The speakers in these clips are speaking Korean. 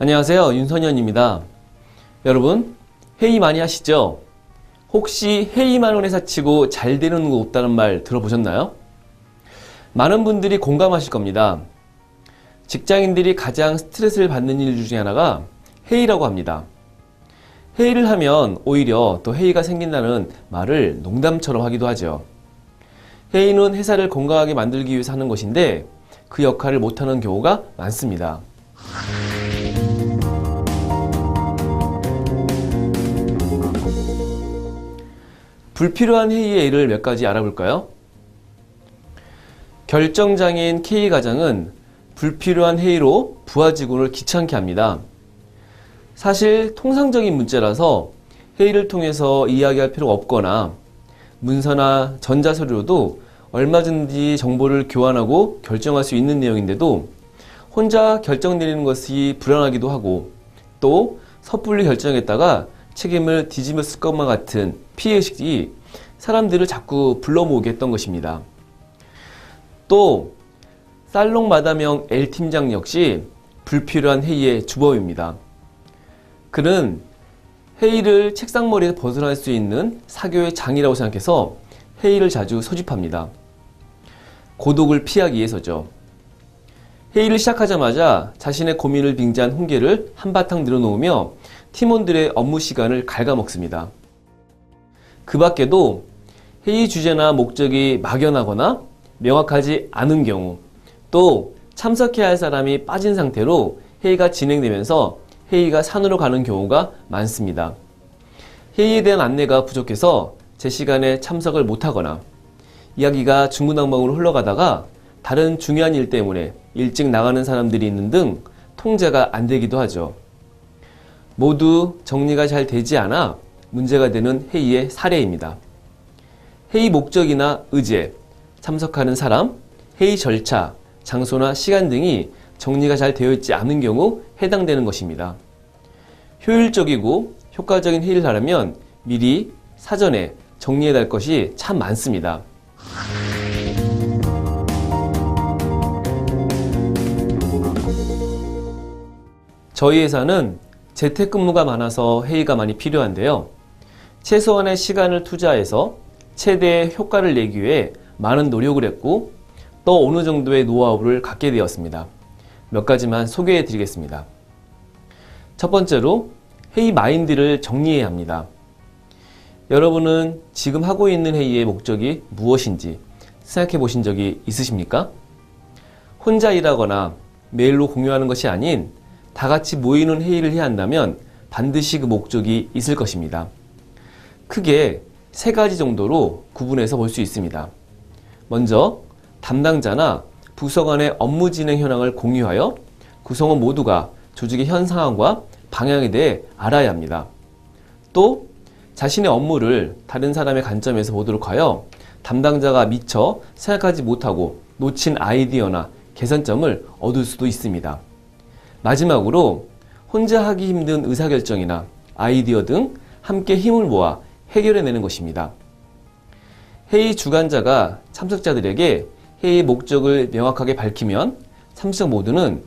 안녕하세요. 윤선현입니다. 여러분, 회의 많이 하시죠? 혹시 회의만 회사 치고 잘 되는 거 없다는 말 들어보셨나요? 많은 분들이 공감하실 겁니다. 직장인들이 가장 스트레스를 받는 일 중에 하나가 회의라고 합니다. 회의를 하면 오히려 또 회의가 생긴다는 말을 농담처럼 하기도 하죠. 회의는 회사를 건강하게 만들기 위해서 하는 것인데 그 역할을 못하는 경우가 많습니다. 불필요한 회의의 예를 몇 가지 알아볼까요? 결정장애인 K과장은 불필요한 회의로 부하 직원을 귀찮게 합니다. 사실 통상적인 문제라서 회의를 통해서 이야기할 필요가 없거나 문서나 전자서류로도 얼마든지 정보를 교환하고 결정할 수 있는 내용인데도 혼자 결정 내리는 것이 불안하기도 하고 또 섣불리 결정했다가 책임을 뒤집었을 것만 같은 피해의식이 사람들을 자꾸 불러 모으게 했던 것입니다. 또 살롱 마담형 L팀장 역시 불필요한 회의의 주범입니다. 그는 회의를 책상머리에서 벗어날 수 있는 사교의 장이라고 생각해서 회의를 자주 소집합니다. 고독을 피하기 위해서죠. 회의를 시작하자마자 자신의 고민을 빙자한 훈계를 한바탕 늘어놓으며 팀원들의 업무 시간을 갉아먹습니다. 그 밖에도 회의 주제나 목적이 막연하거나 명확하지 않은 경우 또 참석해야 할 사람이 빠진 상태로 회의가 진행되면서 회의가 산으로 가는 경우가 많습니다. 회의에 대한 안내가 부족해서 제 시간에 참석을 못하거나 이야기가 중구난방으로 흘러가다가 다른 중요한 일 때문에 일찍 나가는 사람들이 있는 등 통제가 안 되기도 하죠. 모두 정리가 잘 되지 않아 문제가 되는 회의의 사례입니다. 회의 목적이나 의제, 참석하는 사람, 회의 절차, 장소나 시간 등이 정리가 잘 되어 있지 않은 경우 해당되는 것입니다. 효율적이고 효과적인 회의를 하려면 미리 사전에 정리해야 할 것이 참 많습니다. 저희 회사는 재택근무가 많아서 회의가 많이 필요한데요. 최소한의 시간을 투자해서 최대의 효과를 내기 위해 많은 노력을 했고 또 어느 정도의 노하우를 갖게 되었습니다. 몇 가지만 소개해 드리겠습니다. 첫 번째로 회의 마인드를 정리해야 합니다. 여러분은 지금 하고 있는 회의의 목적이 무엇인지 생각해 보신 적이 있으십니까? 혼자 일하거나 메일로 공유하는 것이 아닌 다 같이 모이는 회의를 해야 한다면 반드시 그 목적이 있을 것입니다. 크게 세 가지 정도로 구분해서 볼 수 있습니다. 먼저 담당자나 부서 간의 업무 진행 현황을 공유하여 구성원 모두가 조직의 현 상황과 방향에 대해 알아야 합니다. 또 자신의 업무를 다른 사람의 관점에서 보도록 하여 담당자가 미처 생각하지 못하고 놓친 아이디어나 개선점을 얻을 수도 있습니다. 마지막으로 혼자 하기 힘든 의사결정이나 아이디어 등 함께 힘을 모아 해결해내는 것입니다. 회의 주관자가 참석자들에게 회의 목적을 명확하게 밝히면 참석 모두는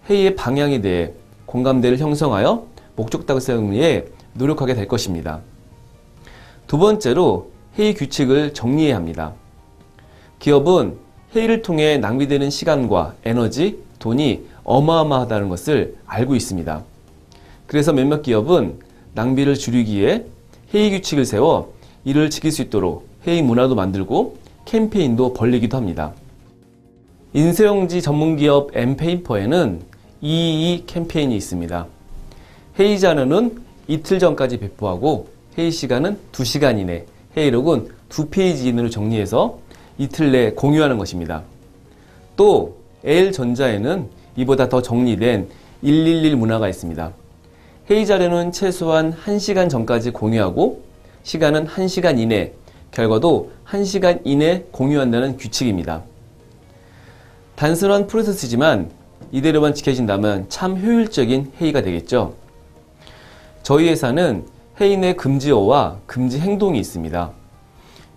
회의의 방향에 대해 공감대를 형성하여 목적 달성을 위해 노력하게 될 것입니다. 두 번째로 회의 규칙을 정리해야 합니다. 기업은 회의를 통해 낭비되는 시간과 에너지, 돈이 어마어마하다는 것을 알고 있습니다. 그래서 몇몇 기업은 낭비를 줄이기 위해 회의 규칙을 세워 이를 지킬 수 있도록 회의 문화도 만들고 캠페인도 벌리기도 합니다. 인쇄용지 전문기업 엠페이퍼에는 222 캠페인이 있습니다. 회의 자료는 이틀 전까지 배포하고 회의 시간은 2시간 이내, 회의록은 2페이지 이내로 정리해서 이틀 내에 공유하는 것입니다. 또 L전자에는 이보다 더 정리된 111 문화가 있습니다. 회의 자료는 최소한 1시간 전까지 공유하고 시간은 1시간 이내, 결과도 1시간 이내 공유한다는 규칙입니다. 단순한 프로세스지만 이대로만 지켜진다면 참 효율적인 회의가 되겠죠. 저희 회사는 회의 내 금지어와 금지 행동이 있습니다.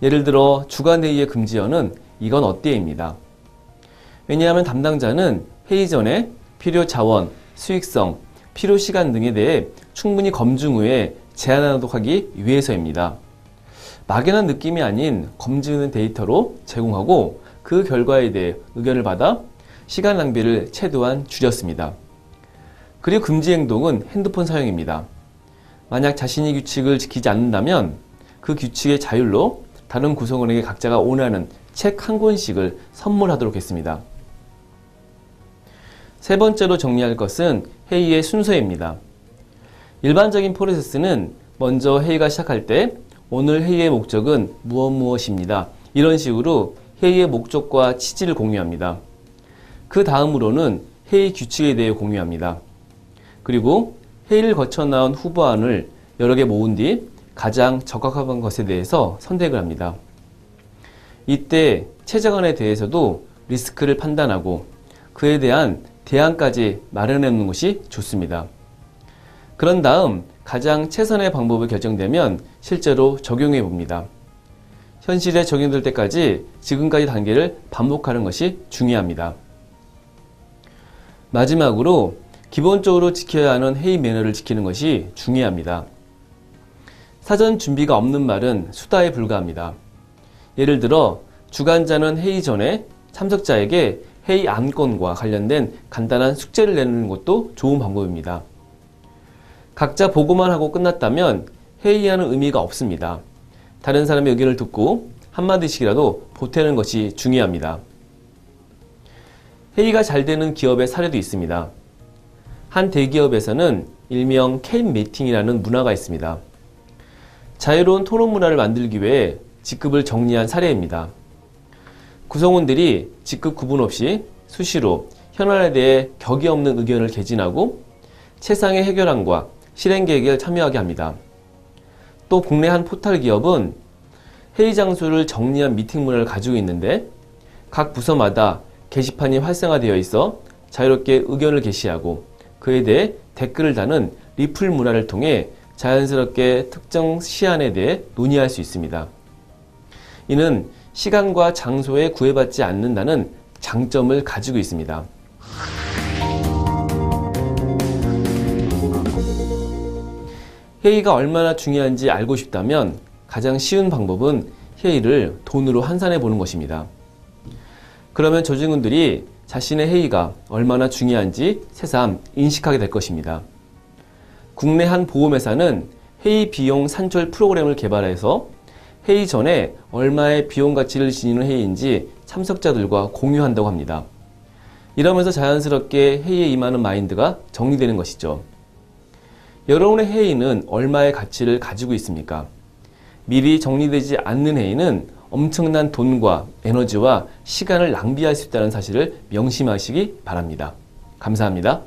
예를 들어 주간 회의의 금지어는 이건 어때입니다. 왜냐하면 담당자는 회의 전에 필요 자원, 수익성, 필요 시간 등에 대해 충분히 검증 후에 제안하도록 하기 위해서입니다. 막연한 느낌이 아닌 검증된 데이터로 제공하고 그 결과에 대해 의견을 받아 시간 낭비를 최대한 줄였습니다. 그리고 금지 행동은 핸드폰 사용입니다. 만약 자신이 규칙을 지키지 않는다면 그 규칙의 자율로 다른 구성원에게 각자가 원하는 책 한 권씩을 선물하도록 했습니다. 세 번째로 정리할 것은 회의의 순서입니다. 일반적인 프로세스는 먼저 회의가 시작할 때 오늘 회의의 목적은 무엇입니다. 이런 식으로 회의의 목적과 취지를 공유합니다. 그 다음으로는 회의 규칙에 대해 공유합니다. 그리고 회의를 거쳐 나온 후보안을 여러 개 모은 뒤 가장 적합한 것에 대해서 선택을 합니다. 이때 최저안에 대해서도 리스크를 판단하고 그에 대한 대안까지 마련해 놓는 것이 좋습니다. 그런 다음 가장 최선의 방법을 결정되면 실제로 적용해 봅니다. 현실에 적용될 때까지 지금까지 단계를 반복하는 것이 중요합니다. 마지막으로 기본적으로 지켜야 하는 회의 매너를 지키는 것이 중요합니다. 사전 준비가 없는 말은 수다에 불과합니다. 예를 들어 주관자는 회의 전에 참석자에게 회의 안건과 관련된 간단한 숙제를 내는 것도 좋은 방법입니다. 각자 보고만 하고 끝났다면 회의하는 의미가 없습니다. 다른 사람의 의견을 듣고 한마디씩이라도 보태는 것이 중요합니다. 회의가 잘 되는 기업의 사례도 있습니다. 한 대기업에서는 일명 캔 미팅이라는 문화가 있습니다. 자유로운 토론 문화를 만들기 위해 직급을 정리한 사례입니다. 구성원들이 직급 구분 없이 수시로 현안에 대해 격이 없는 의견을 개진하고 최상의 해결안과 실행 계획에 참여하게 합니다. 또 국내 한 포털 기업은 회의 장소를 정리한 미팅 문화를 가지고 있는데 각 부서마다 게시판이 활성화되어 있어 자유롭게 의견을 게시하고 그에 대해 댓글을 다는 리플 문화를 통해 자연스럽게 특정 시안에 대해 논의할 수 있습니다. 이는 시간과 장소에 구애받지 않는다는 장점을 가지고 있습니다. 회의가 얼마나 중요한지 알고 싶다면 가장 쉬운 방법은 회의를 돈으로 환산해 보는 것입니다. 그러면 조직원들이 자신의 회의가 얼마나 중요한지 새삼 인식하게 될 것입니다. 국내 한 보험회사는 회의 비용 산출 프로그램을 개발해서 회의 전에 얼마의 비용 가치를 지니는 회의인지 참석자들과 공유한다고 합니다. 이러면서 자연스럽게 회의에 임하는 마인드가 정리되는 것이죠. 여러분의 회의는 얼마의 가치를 가지고 있습니까? 미리 정리되지 않는 회의는 엄청난 돈과 에너지와 시간을 낭비할 수 있다는 사실을 명심하시기 바랍니다. 감사합니다.